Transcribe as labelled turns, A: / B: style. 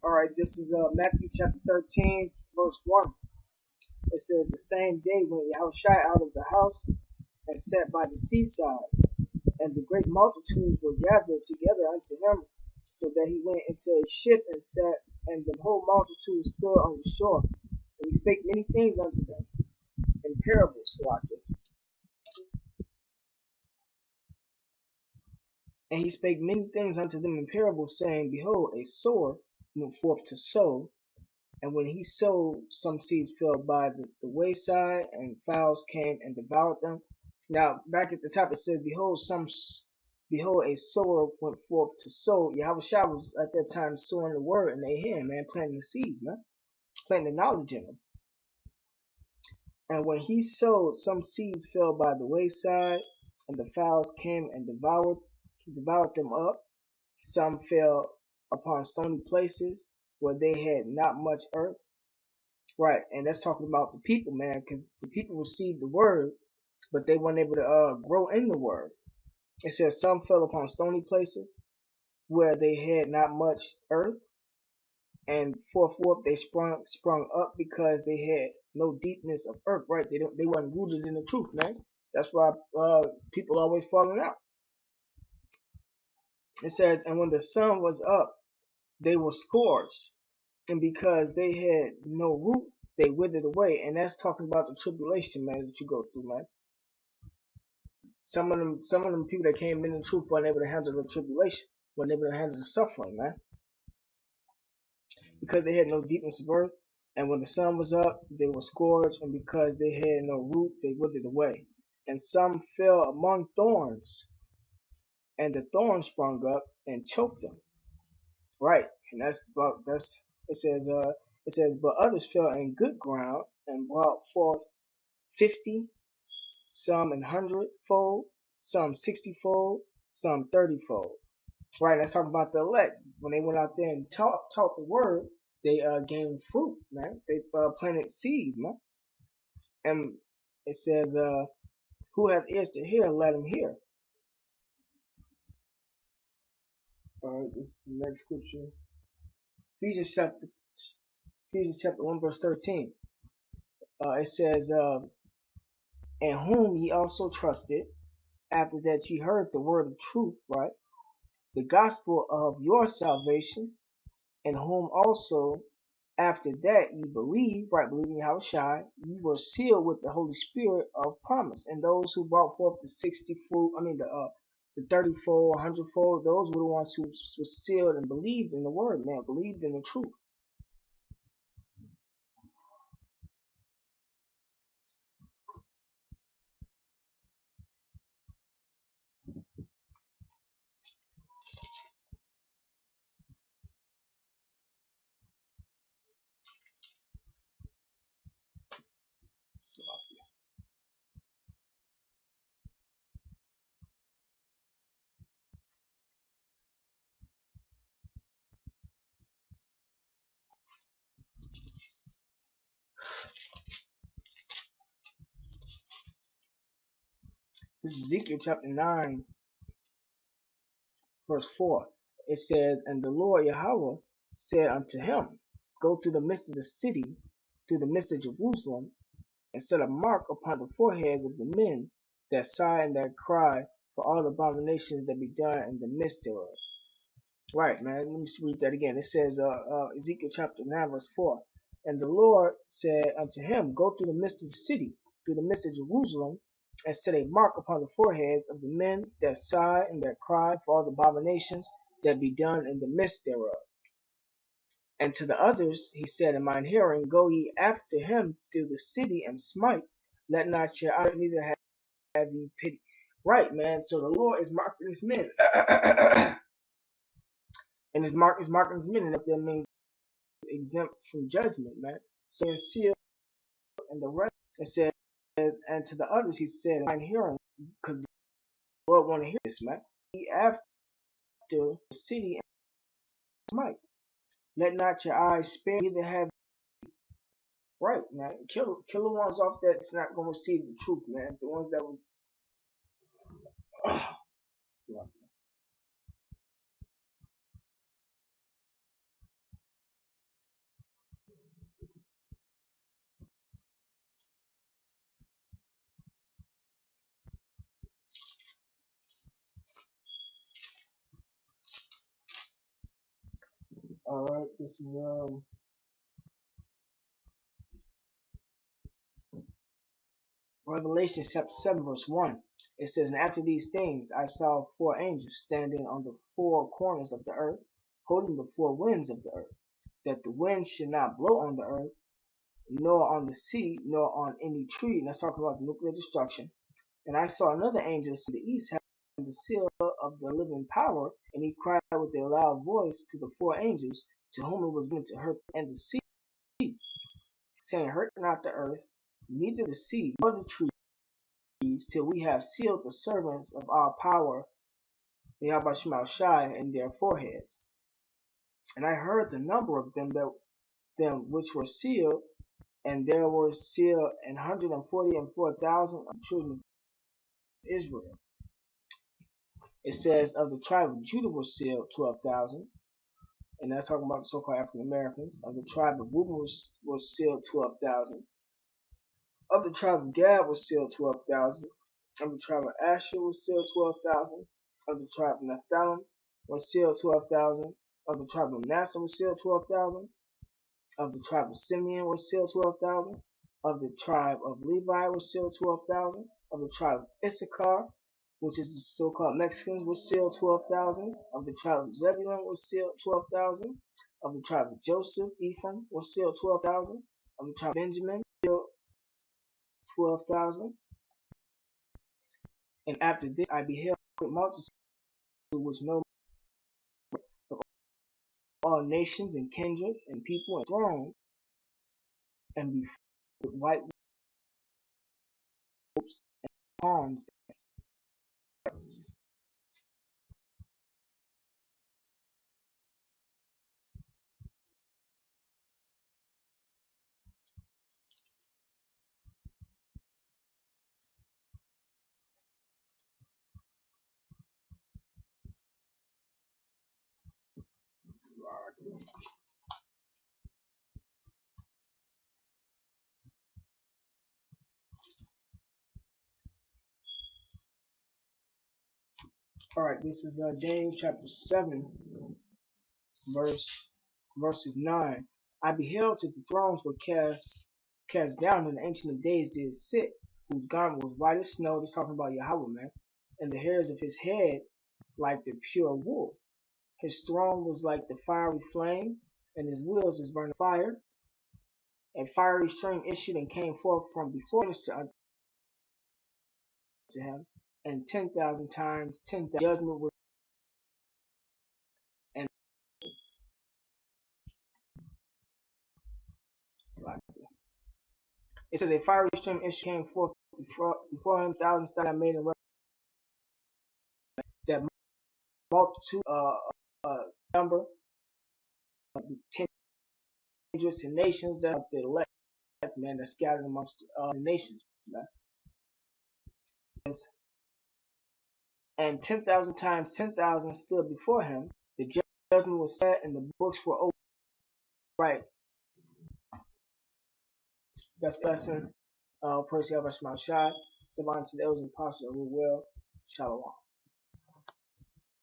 A: Alright, this is Matthew chapter 13, verse 1. It says, the same day when Yahushua out of the house and sat by the seaside, and the great multitudes were gathered together unto him, so that he went into a ship and sat, and the whole multitude stood on the shore. And he spake many things unto them in parables, And he spake many things unto them in parables, saying, Behold, a sower went forth to sow. And when he sowed, some seeds fell by the wayside, and fowls came and devoured them. Now, back at the top, it says, Behold, a sower went forth to sow. Yahushua was at that time sowing the word in their hand, man, planting the seeds, man, planting the knowledge in them. And when he sowed, some seeds fell by the wayside, and the fowls came and devoured them up. Some fell upon stony places where they had not much earth. Right, and that's talking about the people, man, because the people received the word, but they weren't able to grow in the word. It says some fell upon stony places where they had not much earth, and forthwith they sprung up because they had no deepness of earth. Right, they weren't rooted in the truth, man. That's why people always falling out. It says, and when the sun was up, they were scorched, and because they had no root, they withered away. And that's talking about the tribulation, man, that you go through, man. Some of them people that came in the truth weren't able to handle the tribulation, weren't able to handle the suffering, man, because they had no deepness of earth. And when the sun was up, they were scorched, and because they had no root, they withered away. And some fell among thorns, and the thorns sprung up and choked them. Right, and it says, but others fell in good ground and brought forth 50, some an 100-fold, some 60-fold, some 30-fold. Right, let's talk about the elect. When they went out there and taught the word, they gained fruit, man. They planted seeds, man. And it says, who hath ears to hear, let him hear. Alright, this is the next scripture. Ephesians chapter 1, verse 13. It says, in whom ye also trusted, after that ye heard the word of truth, right? The gospel of your salvation, in whom also after that ye believe, right, believing Yahushua, ye were sealed with the Holy Spirit of promise. And those who brought forth the 60-fold, the 30-fold, 100-fold, those were the ones who were sealed and believed in the word, man, believed in the truth. This is Ezekiel chapter 9, verse 4. It says, and the Lord Yahweh said unto him, go through the midst of the city, through the midst of Jerusalem, and set a mark upon the foreheads of the men that sigh and that cry for all the abominations that be done in the midst thereof. Right, man. Let me read that again. It says, Ezekiel chapter 9, verse 4. And the Lord said unto him, go through the midst of the city, through the midst of Jerusalem, and set a mark upon the foreheads of the men that sigh and that cry for all the abominations that be done in the midst thereof. And to the others he said in mine hearing, go ye after him through the city and smite, let not your eye neither have ye pity. Right, man. So the Lord is marking his men. And his marking his men, and that means exempt from judgment, man. So it's sealed and the rest. It says, and to the others he said in mine hearing, because the Lord want to hear this, man. Ye after the city and smite. Let not your eyes spare, neither have. Right, man. Kill the ones off that's not gonna receive the truth, man. The ones that was Alright, this is Revelation chapter 7 verse 1. It says, "And after these things I saw four angels standing on the four corners of the earth, holding the four winds of the earth, that the wind should not blow on the earth, nor on the sea, nor on any tree." And that's talking about nuclear destruction. "And I saw another angel in the east having the seal of the living power, and he cried with a loud voice to the four angels to whom it was given to hurt and the sea, saying, Hurt not the earth, neither the sea, nor the trees, till we have sealed the servants of our power, the Yahweh Shai, in their foreheads. And I heard the number of them which were sealed, and there were sealed 144,000 of the children of Israel. It says of the tribe of Judah were sealed 12,000, and that's talking about the so-called African Americans. Of the tribe of Reuben was sealed 12,000. Of the tribe of Gad was sealed 12,000. Of the tribe of Asher was sealed 12,000. Of the tribe of Naphtali was sealed 12,000. Of the tribe of Manasseh was sealed 12,000. Of the tribe of Simeon was sealed 12,000. Of the tribe of Levi was sealed 12,000. Of the tribe of Issachar, which is the so-called Mexicans, was sealed 12,000. Of the tribe of Zebulun was sealed 12,000. Of the tribe of Joseph, Ephraim, was sealed 12,000. Of the tribe of Benjamin, sealed 12,000. And after this I beheld a great multitude which no of all nations and kindreds and people and thrones, and before with white robes and palms. Alright, this is Daniel chapter 7, verses 9. I beheld that the thrones were cast down, and the Ancient of Days did sit, whose garment was white as snow. This talking about Yahweh, man. And the hairs of his head like the pure wool. His throne was like the fiery flame, and his wheels as burning fire. A fiery stream issued and came forth from before unto him, and 10,000 times 10,000 judgment was, and it says a fiery stream issued came forth before him, thousands that I made in that multitude number of kindreds and nations that are the elect, man, that's scattered amongst the nations, man. And 10,000 times 10,000 stood before him. The judgment was set, and the books were opened. Right. That's the lesson. Praise God, Shai. Divine to those apostles who will. Shalom.